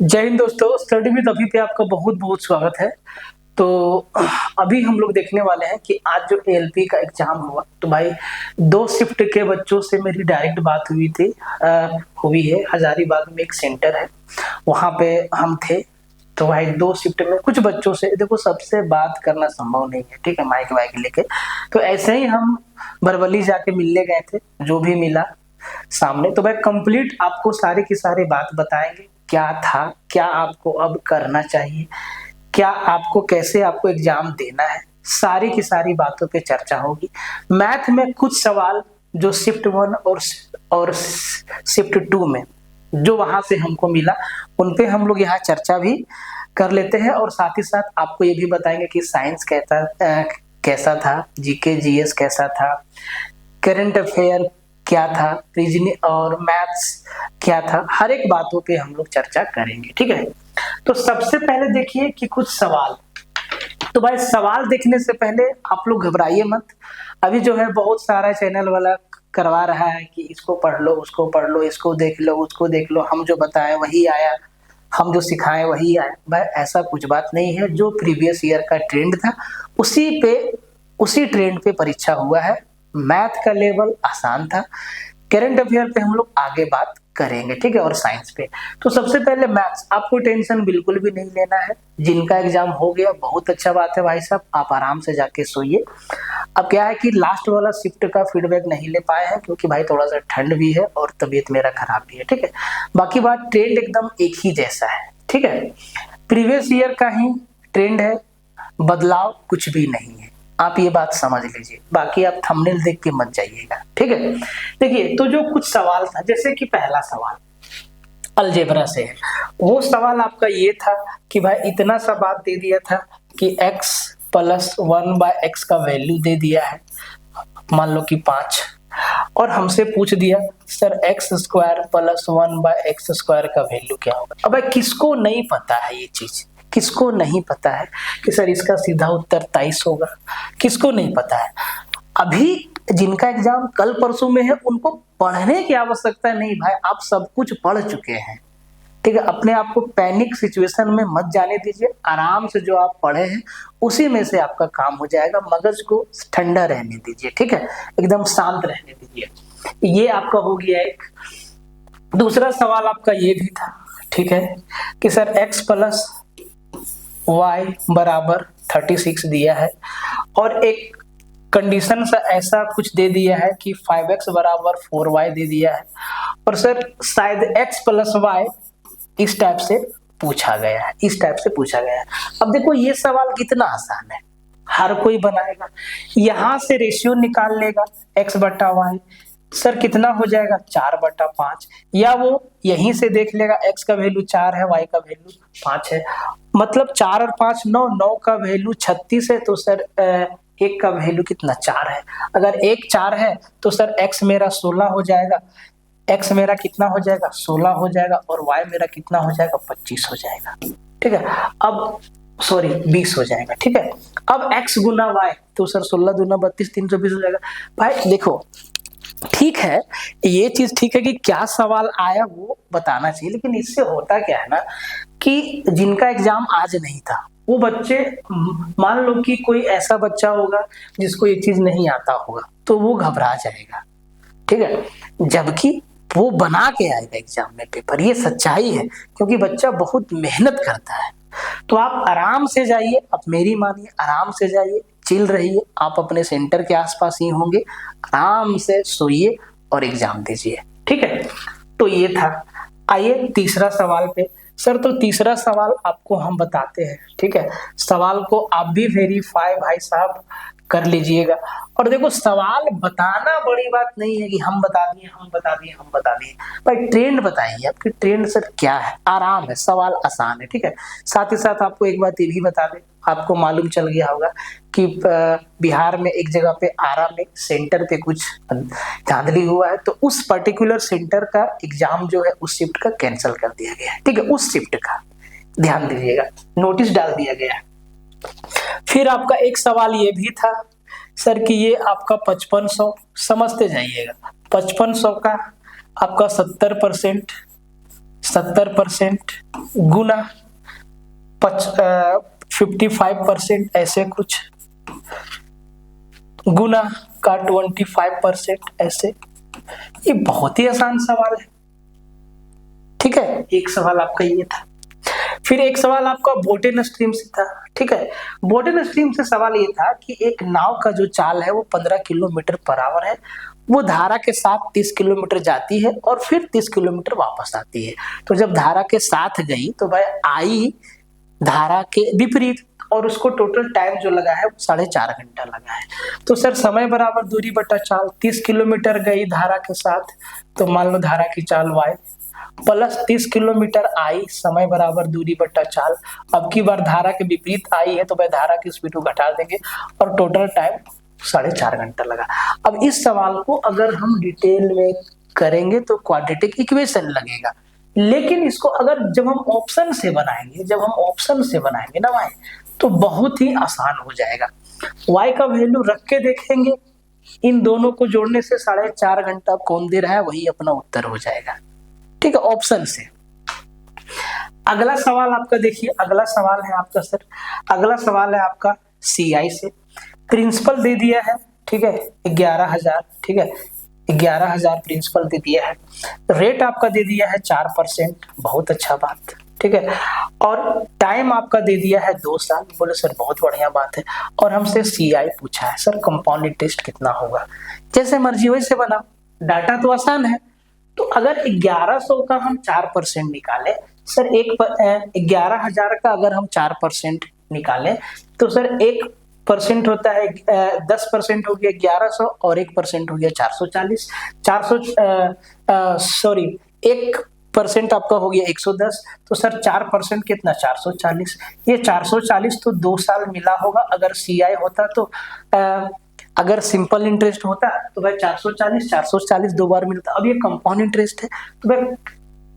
जय हिंद दोस्तों, study with अभी पे आपका बहुत बहुत स्वागत है। तो अभी हम लोग देखने वाले हैं कि आज जो एएलपी का एग्जाम हुआ, तो भाई दो शिफ्ट के बच्चों से मेरी डायरेक्ट बात हुई थी। हुई है, हजारीबाग में एक सेंटर है, वहां पे हम थे। तो भाई दो शिफ्ट में कुछ बच्चों से, देखो सबसे बात करना संभव नहीं है, ठीक है, माइक वाइक लेके। तो ऐसे ही हम बरवली जाके मिलने गए थे, जो भी मिला सामने। तो भाई कंप्लीट आपको सारी की सारी बात बताएंगे, क्या था, क्या आपको अब करना चाहिए, क्या आपको, कैसे आपको एग्जाम देना है, सारी की सारी बातों पे चर्चा होगी। मैथ में कुछ सवाल जो शिफ्ट 1 और शिफ्ट 2 में जो वहां से हमको मिला, उन पे हम लोग यहाँ चर्चा भी कर लेते हैं। और साथ ही साथ आपको ये भी बताएंगे कि साइंस कैसा था, जीके जीएस कैसा था, करंट अफेयर क्या था, रीजनिंग और मैथ्स क्या था, हर एक बातों पे हम लोग चर्चा करेंगे, ठीक है। तो सबसे पहले देखिए कि कुछ सवाल। तो भाई सवाल देखने से पहले आप लोग घबराइए मत। अभी जो है बहुत सारा चैनल वाला करवा रहा है कि इसको पढ़ लो, उसको पढ़ लो, इसको देख लो, उसको देख लो, हम जो बताएं वही आया, हम जो सिखाएं वही आया। भाई ऐसा कुछ बात नहीं है। जो प्रीवियस ईयर का ट्रेंड था उसी ट्रेंड पे परीक्षा हुआ है। मैथ का लेवल आसान था, करंट अफेयर पे हम लोग आगे बात करेंगे, ठीक है, और साइंस पे। तो सबसे पहले मैथ्स, आपको टेंशन बिल्कुल भी नहीं लेना है। जिनका एग्जाम हो गया बहुत अच्छा बात है भाई साहब, आप आराम से जाके सोइए। अब क्या है कि लास्ट वाला शिफ्ट का फीडबैक नहीं ले पाए हैं, क्योंकि भाई थोड़ा सा ठंड भी है और तबीयत मेरा खराब भी है, ठीक है। बाकी बात ट्रेंड एकदम एक ही जैसा है, ठीक है, प्रीवियस ईयर का ही ट्रेंड है, बदलाव कुछ भी नहीं है। आप ये बात समझ लीजिए, बाकी आप थंबनेल देख के मत जाइएगा, ठीक है। देखिए, तो जो कुछ सवाल था, जैसे कि पहला सवाल अलजेब्रा से है। वो सवाल आपका ये था कि भाई इतना सा बात दे दिया था कि x प्लस 1/x का वैल्यू दे दिया है, मान लो कि 5, और हमसे पूछ दिया सर x² प्लस 1/x² का वैल्यू क्या होगा। अब भाई किसको नहीं पता है ये चीज, किसको नहीं पता है कि सर इसका सीधा उत्तर 23 होगा, किसको नहीं पता है। अभी जिनका एग्जाम कल परसों में है उनको पढ़ने की आवश्यकता नहीं भाई, आप सब कुछ पढ़ चुके हैं, ठीक है। अपने आप को पैनिक सिचुएशन में मत जाने दीजिए, आराम से जो आप पढ़े हैं उसी में से आपका काम हो जाएगा। मगज को ठंडा रहने दीजिए, ठीक है, एकदम शांत रहने दीजिए। ये आपका हो गया एक। दूसरा सवाल आपका ये भी था, ठीक है, कि सर x प्लस y बराबर 36 दिया है, और एक कंडीशन सा ऐसा कुछ दे दिया है कि 5x बराबर 4y दे दिया है, और सर शायद x प्लस y इस टाइप से पूछा गया है, इस टाइप से पूछा गया है। अब देखो ये सवाल कितना आसान है, हर कोई बनाएगा। यहां से रेशियो निकाल लेगा x बटा वाई, सर कितना हो जाएगा 4/5, या वो यहीं से देख लेगा x का वैल्यू 4 है, y का वैल्यू 5 है, मतलब 4 और 5 9, 9 का वैल्यू 36 है, तो सर एक का वैल्यू कितना 4 है। अगर एक 4 है तो सर x मेरा 16 हो जाएगा, x मेरा कितना हो जाएगा 16 हो जाएगा, और y मेरा कितना हो जाएगा 25 हो जाएगा, ठीक है। अब सॉरी 20 हो जाएगा, ठीक है। अब x गुना y, तो सर 16 दूना 32, 320 हो जाएगा। भाई देखो ठीक है, ये चीज ठीक है कि क्या सवाल आया वो बताना चाहिए, लेकिन इससे होता क्या है ना कि जिनका एग्जाम आज नहीं था वो बच्चे, मान लो कि कोई ऐसा बच्चा होगा जिसको ये चीज नहीं आता होगा, तो वो घबरा जाएगा, ठीक है, जबकि वो बना के आएगा एग्जाम में पेपर। ये सच्चाई है, क्योंकि बच्चा बहुत मेहनत करता है। तो आप आराम से जाइए, आप मेरी मानिए, आराम से जाइए, चिल रहिए, आप अपने सेंटर के आसपास ही होंगे, आराम से सोइए और एग्जाम दीजिए, ठीक है। तो ये था। आइए तीसरा सवाल पे। सर तो तीसरा सवाल आपको हम बताते हैं, ठीक है, सवाल को आप भी वेरीफाई भाई साहब कर लीजिएगा। और देखो सवाल बताना बड़ी बात नहीं है कि हम बता दिए, हम बता दिए, हम बता दिए। भाई ट्रेंड बताइए, आपकी ट्रेंड सर क्या है, आराम है, सवाल आसान है, ठीक है। साथ ही साथ आपको एक बात ये भी बता दें, आपको मालूम चल गया होगा कि बिहार में एक जगह पे आरा में सेंटर पे कुछ धांधली हुआ है, तो उस पर्टिकुलर सेंटर का एग्जाम जो है उस शिफ्ट का कैंसिल कर दिया गया है, ठीक है, उस शिफ्ट का ध्यान दीजिएगा, नोटिस डाल दिया गया है। फिर आपका एक सवाल ये भी था सर कि ये आपका 5500 समझते जाइएगा, 5500 का आपका 70% 70% गुना 55%, ऐसे कुछ गुना का 25%, ऐसे। ये बहुत ही आसान सवाल है। ठीक है, एक सवाल आपका ये था। फिर एक सवाल आपका बोटेन स्ट्रीम से था। ठीक है, बोटेन स्ट्रीम से सवाल ये था कि एक नाव का जो चाल है वो 15 किलोमीटर पर आवर है, वो धारा के साथ 30 किलोमीटर जाती है और फिर 30 किलोमीटर वापस आती है। तो जब धारा के साथ गई तो भाई आई धारा के विपरीत, और उसको टोटल टाइम जो लगा है वो 4.5 घंटा लगा है। तो सर समय बराबर दूरी बटा चाल, 30 किलोमीटर गई धारा के साथ, तो मान लो धारा की चाल y प्लस 30 किलोमीटर आई, समय बराबर दूरी बटा चाल। अब की बार धारा के विपरीत आई है तो भाई धारा की स्पीड को घटा देंगे और टोटल टाइम 4.5 घंटा लगा। अब इस सवाल को अगर हम डिटेल में करेंगे तो क्वाड्रेटिक इक्वेशन लगेगा, लेकिन इसको अगर जब हम ऑप्शन से बनाएंगे ना भाई, तो बहुत ही आसान हो जाएगा। y का वैल्यू रख के देखेंगे, इन दोनों को जोड़ने से 4.5 घंटा कौन दे रहा है वही अपना उत्तर हो जाएगा। ठीक है, ऑप्शन से। अगला सवाल आपका देखिए, अगला सवाल है आपका सर, अगला सवाल है आपका CI से। प्रिंसिपल दे दिया है, ठीक है 11,000, ठीक है 11,000 प्रिंसिपल दे दिया है। रेट आपका दे दिया है 4%, बहुत अच्छा बात, ठीक है। और टाइम आपका दे दिया है 2 साल, बोले सर बहुत बढ़िया बात है। और हमसे CI पूछा है, सर कंपाउंड इंटरेस्ट कितना होगा। जैसे मर्जी वैसे बनाओ, डाटा तो आसान है। तो अगर 1100 का हम 4% निकालें, सर 11,000 का अगर हम 4% निकालें तो सर 1% होता है 10% हो गया 1100 और 1% हो गया 440। 1% आपका हो गया 110, तो सर 4% कितना 440। ये 440 तो 2 साल मिला होगा। अगर CI होता तो अगर सिंपल इंटरेस्ट होता तो भाई 440 2 बार मिलता। अब ये कंपाउंड इंटरेस्ट है, तो भाई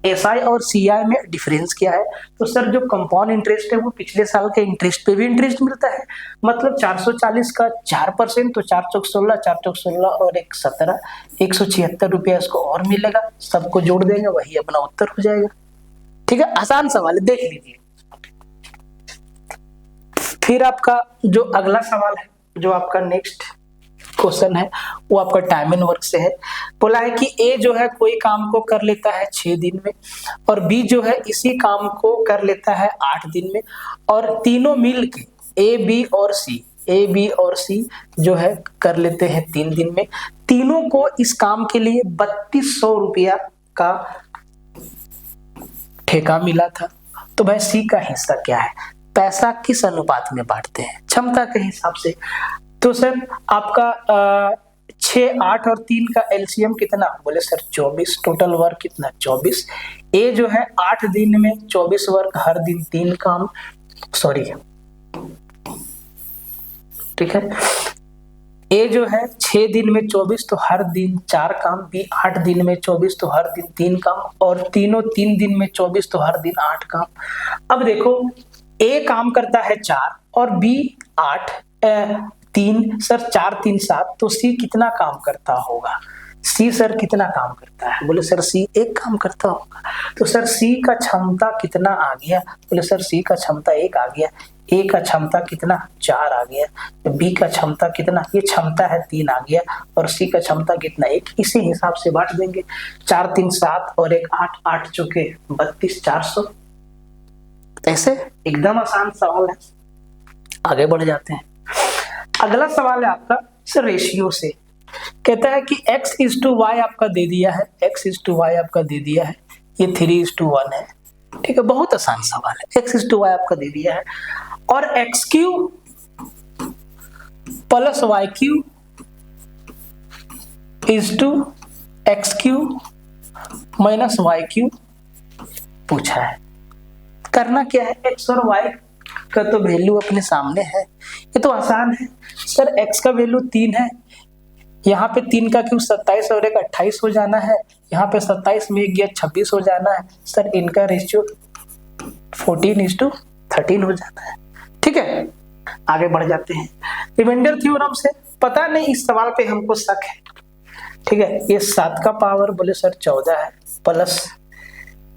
SI और CI में डिफरेंस क्या है। तो सर जो कंपाउंड इंटरेस्ट है वो पिछले साल के इंटरेस्ट पे भी इंटरेस्ट मिलता है। मतलब 440 का 4% तो 4 चौक 16, 4 चौक 16 और 1 17, 176 रुपया इसको और मिलेगा। सबको जोड़ देंगे वही अपना उत्तर हो जाएगा। ठीक है, आसान सवाल है, देख लीजिए। फिर आपका जो अगला सवाल है, जो आपका नेक्स्ट क्वेश्चन है, वो आपका टाइम एंड वर्क से है। बोला है कि A जो है कोई काम को कर लेता है 6 दिन में, और B जो है इसी काम को कर लेता है 8 दिन में, और तीनों मिल के A, B और C जो है कर लेते हैं 3 दिन में। तीनों को इस काम के लिए 3200 रुपया का ठेका मिला था। तो भाई C का हिस्सा क्या है। पैसा किस अनुपात में बांटते हैं, क्षमता के हिसाब से। तो सर आपका 6, 8 और 3 का LCM कितना, बोले सर 24। टोटल वर्क कितना 24। A जो है 8 दिन में 24 वर्क, हर दिन 3 काम, सॉरी ठीक है। A जो है 6 दिन में 24 तो हर दिन 4 काम, B 8 दिन में 24 तो हर दिन 3 काम, और तीनों 3 दिन में 24 तो हर दिन 8 काम। अब देखो A काम करता है 4 और B 8, 3, सर 4 3 7, तो C कितना काम करता होगा। C सर कितना काम करता है, बोले सर C 1 काम करता होगा। तो सर C का क्षमता कितना आ गया, बोले सर C का क्षमता 1 आ गया। A का क्षमता कितना 4 आ गया। B का क्षमता कितना, ये क्षमता है 3 आ गया, और C का क्षमता कितना 1। इसी हिसाब से बांट देंगे। 4 3 7 और 1 8, 8 चौके 32, 400। ऐसे एकदम आसान सवाल है। आगे बढ़ जाते हैं। अगला सवाल है आपका सर रेशियो से। कहता है कि x:y आपका दे दिया है, x:y आपका दे दिया है, ये 3:1 है। ठीक है, बहुत आसान सवाल है। x:y आपका दे दिया है, और x³ plus y³ x³ minus y³ पूछा है। करना क्या है, x और y का तो वैल्यू अपने सामने है, ये तो आसान है। सर x का वैल्यू 3 है, यहाँ पे 3 का क्यूब 27 और 1 28 हो जाना है। यहाँ पे 27 में 1 गया 26 हो जाना है। सर इनका रेशियो 14:13 हो जाता है। ठीक है, आगे बढ़ जाते हैं। रिमाइंडर थ्योरम से पता नहीं, इस सवाल पे हमको शक है। ठीक है, ये 7 का पावर बोले सर 14 है, प्लस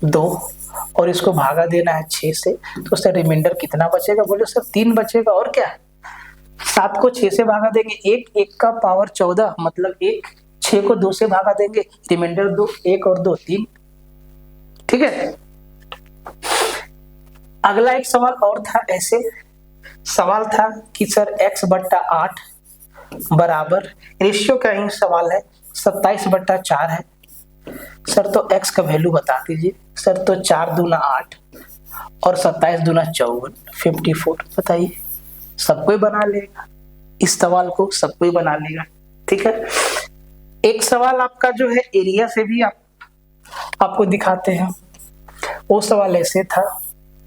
2 और इसको भागा देना है 6 से, तो सर रिमाइंडर कितना बचेगा? बोले सर 3 बचेगा। और क्या, 7 को 6 से भागा देंगे, 1 का पावर 14 मतलब 1, 6 को 2 से भागा देंगे, रिमाइंडर 2, 1 और 2 3। ठीक है, अगला एक सवाल और था। ऐसे सवाल था कि सर x/8 बराबर, रेशियो का ही सवाल है, 27/4 है सर, तो x का वैल्यू बता दीजिए। सर तो 4 दूना 8 और 27 दूना 54, 54। बताइए, सब कोई बना लेगा इस सवाल को, सब कोई बना लेगा। ठीक है, एक सवाल आपका जो है एरिया से भी आपको दिखाते हैं। वो सवाल ऐसे था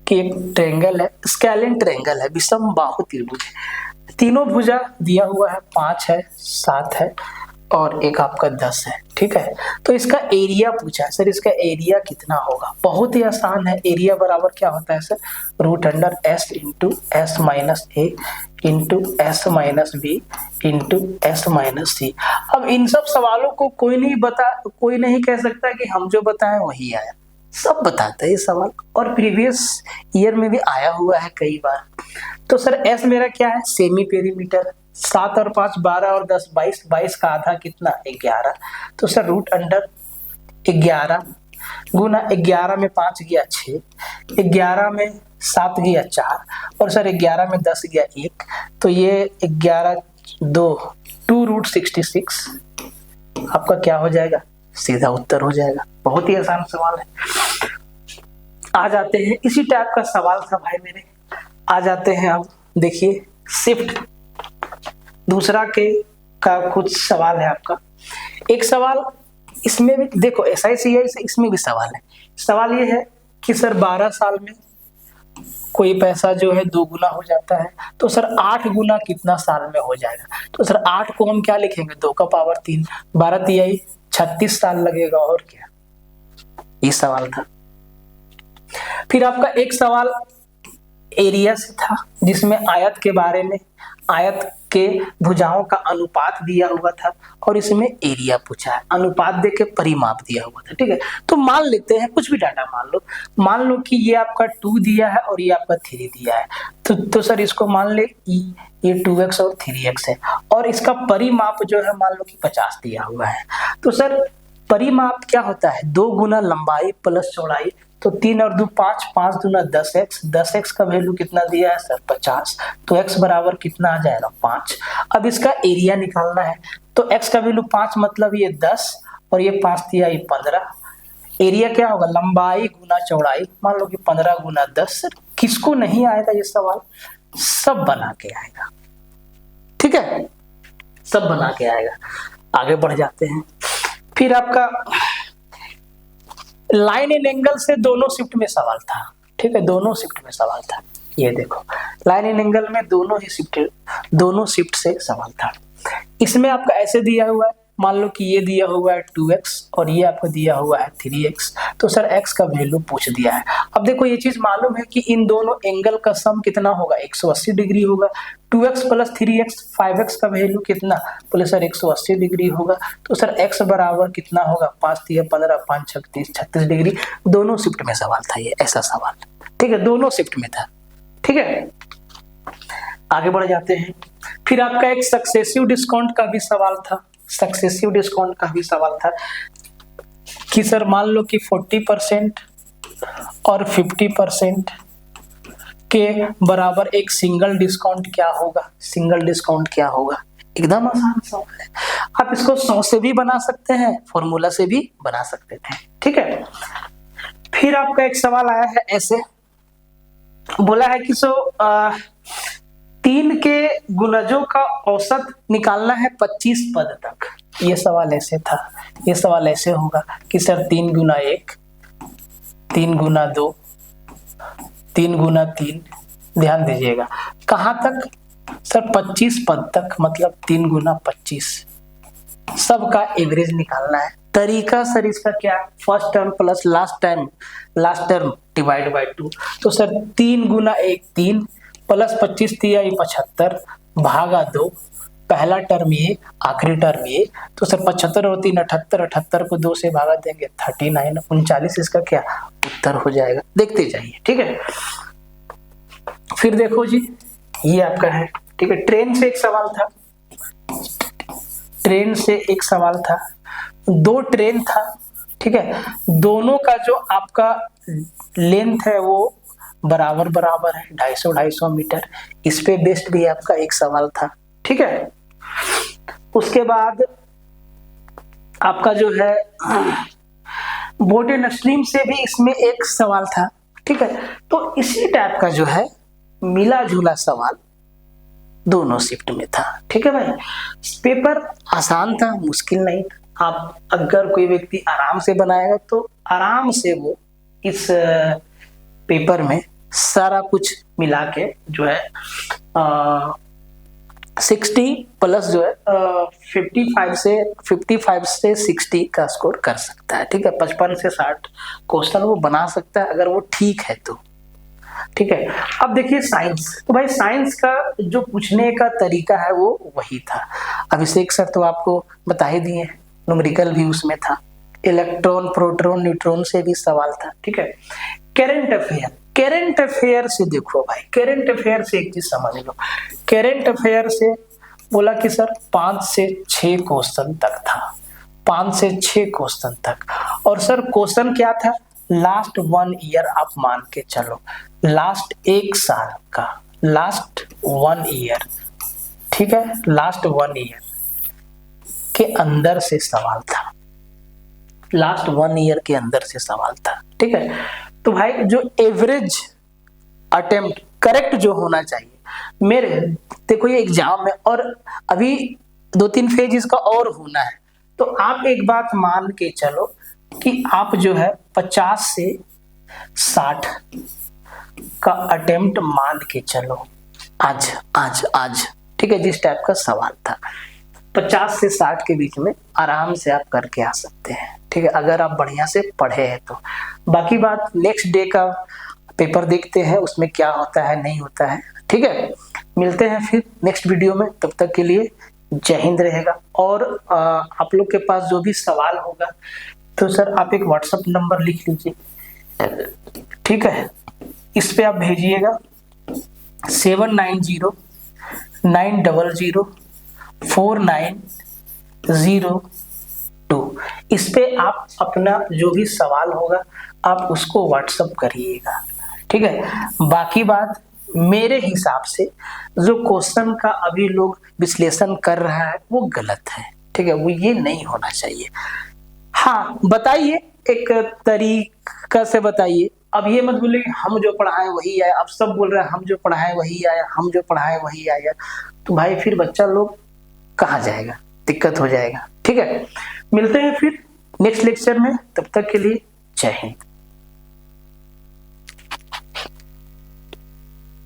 कि एक ट्रायंगल है, स्केलिन ट्रायंगल है, विषम बाहु त्रिभुज है, तीनों भुजा दिया हुआ है, 5 है, 7 है और एक आपका 10 है। ठीक है, तो इसका एरिया पूछा है। सर इसका एरिया कितना होगा? बहुत ही आसान है, एरिया बराबर क्या होता है sir, √S into S minus A into S minus B into S minus C. अब इन सब सवालों को कोई नहीं कह सकता कि हम जो बताएं वही आया, सब बताते हैं ये सवाल, और प्रीवियस ईयर में भी आया हुआ है कई बार। तो सर S मेरा क्या है, सेमी पेरीमीटर, 7 और 5 12 और 10 22, 22 का आधा कितना, 11। तो सर √11 गुना 11 में 5 गया 6, 11 में 7 गया 4 और सर 11 में 10 गया 1, तो ये 11 2√66 आपका क्या हो जाएगा, सीधा उत्तर हो जाएगा। बहुत ही आसान सवाल है। आ जाते हैं, इसी टाइप का सवाल था भाई मेरे। आ जाते हैं अब, देखिए शिफ्ट दूसरा का कुछ सवाल है आपका। एक सवाल इसमें भी देखो, SIC है, इसमें भी सवाल है। सवाल ये है कि सर 12 साल में कोई पैसा जो है 2 गुना हो जाता है, तो सर 8 गुना कितना साल में हो जाएगा? तो सर 8 को हम क्या लिखेंगे, 2 का पावर 3, 12 तिहाई 36 साल लगेगा। और क्या, ये सवाल था। फिर आपका एक सवाल एरिया से था, जिसमें आयत के बारे में, आयत के भुजाओं का अनुपात दिया हुआ था और इसमें एरिया पूछा है, अनुपात देके परिमाप दिया हुआ था। ठीक है, तो मान लेते हैं कुछ भी डाटा मान लो कि ये आपका 2 दिया है और ये आपका 3 दिया है, तो सर इसको मान ले ये 2x और 3x है, और इसका परिमाप जो है मान लो कि 50 दिया हुआ है। तो सर परिमाप क्या होता है, 2 गुना लंबाई प्लस चौड़ाई, तो 3 और 2 5, 5 दूना 10x, 10x का वैल्यू कितना दिया है सर 50, तो x बराबर कितना आ जाएगा 5। अब इसका एरिया निकालना है, तो x का वैल्यू 5 मतलब ये 10 और ये 5 दिया ये 15। एरिया क्या होगा, लंबाई गुना चौड़ाई, मान लो कि 15 गुना 10। सर किसको नहीं आएगा ये सवाल, सब बना के आएगा। ठीक है, सब बना के आएगा। आगे बढ़ जाते हैं। फिर आपका लाइन एंड एंगल से दोनों शिफ्ट में सवाल था। ठीक है, दोनों शिफ्ट में सवाल था। ये देखो लाइन एंड एंगल में दोनों शिफ्ट से सवाल था। इसमें आपका ऐसे दिया हुआ है, मान लो कि ये दिया हुआ है 2x और ये आपको दिया हुआ है 3x, तो सर x का वैल्यू पूछ दिया है। अब देखो ये चीज मालूम है कि इन दोनों एंगल का सम कितना होगा, 180 डिग्री होगा। 2x प्लस 3x 5x का वैल्यू कितना, बोले सर 180 डिग्री होगा। तो सर x बराबर कितना होगा, 5 3 15 5 36 डिग्री। दोनों शिफ्ट में सवाल था ये, ऐसा सवाल। ठीक है, दोनों शिफ्ट में था। ठीक है, आगे बढ़ जाते हैं। फिर आपका एक सक्सेसिव डिस्काउंट का भी सवाल था। सक्सेसिव डिस्काउंट का भी सवाल था कि सर मान लो कि 40% और 50% के बराबर एक सिंगल डिस्काउंट क्या होगा, सिंगल डिस्काउंट क्या होगा। एकदम आसान सवाल है, आप इसको 100 से भी बना सकते हैं, फॉर्मूला से भी बना सकते थे। ठीक है, फिर आपका एक सवाल आया है ऐसे, बोला है कि 3 के गुणजों का औसत निकालना है 25 पद तक। ये सवाल ऐसे था, ये सवाल ऐसे होगा कि सर 3 गुना 1, 3 गुना 2, 3 गुना 3, ध्यान दीजिएगा कहां तक सर 25 पद तक, मतलब 3 गुना 25, सबका एवरेज निकालना है। तरीका सर इसका क्या, first term plus last term divide by 2। तो सर 3 गुना 1 3 प्लस 25 तिहाई 75 भागा 2, पहला टर्म ये, आखिरी टर्म ये, तो सर 75 और 3 78, 78 को 2 से भागा देंगे 39, 39 इसका क्या उत्तर हो जाएगा। देखते जाइए, ठीक है। फिर देखो जी, ये आपका है, ठीक है। ट्रेन से एक सवाल था, ट्रेन से एक सवाल था, 2 ट्रेन था, ठीक है। दोनों का जो आपका लेंथ है वो बराबर बराबर है, 250-250 मीटर। इस पे बेस्ड भी आपका एक सवाल था, ठीक है। उसके बाद आपका जो है बोट एंड स्ट्रीम से भी इसमें एक सवाल था, ठीक है। तो इसी टाइप का जो है मिला जुला सवाल दोनों शिफ्ट में था, ठीक है भाई। पेपर आसान था, मुश्किल नहीं था। आप अगर कोई व्यक्ति आराम से बनाएगा तो आराम से वो इस पेपर में सारा कुछ मिला के जो है 60 प्लस जो है 55 से 60 का स्कोर कर सकता है, ठीक है। 55 से 60 क्वेश्चन वो बना सकता है अगर वो ठीक है तो, ठीक है। अब देखिए साइंस, तो भाई साइंस का जो पूछने का तरीका है वो वही था। अभिषेक सर तो आपको बता ही दिए, न्यूमेरिकल भी उसमें था, इलेक्ट्रॉन प्रोटॉन न्यूट्रॉन से भी सवाल था, ठीक है। करंट अफेयर, करंट अफेयर से देखो भाई, करंट अफेयर से एक चीज समझ लो। करंट अफेयर से बोला कि सर 5 से 6 क्वेश्चन तक था, 5 से 6 क्वेश्चन तक। और सर क्वेश्चन क्या था, लास्ट 1 ईयर आप मान के चलो, लास्ट 1 साल का, लास्ट 1 ईयर, ठीक है, लास्ट 1 ईयर के अंदर से सवाल था, लास्ट 1 ईयर के अंदर से सवाल था, ठीक है। तो भाई जो एवरेज अटेम्प्ट करेक्ट जो होना चाहिए मेरे, देखो ये एग्जाम में और अभी 2-3 फेज इसका और होना है, तो आप एक बात मान के चलो कि आप जो है 50 से 60 का अटेम्प्ट मान के चलो आज आज आज, ठीक है। जिस टाइप का सवाल था 50 से 60 के बीच में आराम से आप करके आ सकते हैं, ठीक है, अगर आप बढ़िया से पढ़े हैं तो। बाकी बात नेक्स्ट डे का पेपर देखते हैं उसमें क्या होता है नहीं होता है, ठीक है। मिलते हैं फिर नेक्स्ट वीडियो में, तब तक के लिए जय हिंद रहेगा। और आप लोग के पास जो भी सवाल होगा तो सर आप एक व्हाट्सएप नंबर लिख लीजिए, ठीक है, इस पे आप भेजिएगा 7909004902। इस पे आप अपना जो भी सवाल होगा आप उसको व्हाट्सएप करिएगा, ठीक है। बाकी बात मेरे हिसाब से जो क्वेश्चन का अभी लोग विश्लेषण कर रहा है वो गलत है, ठीक है, वो ये नहीं होना चाहिए। हाँ बताइए, एक तरीका से बताइए। अब ये मत बोलिए कि हम जो पढ़ाएं वही आया, अब सब बोल रहे हैं हम जो पढ़ाएं वही आया, हम जो पढ़ाएं वही आया, तो भाई फिर बच्चा लोग कहाँ जाएगा, दिक्कत हो जाएगा, ठीक है। मिलते हैं फिर नेक्स्ट लेक्चर में, तब तक के लिए जय हिंद।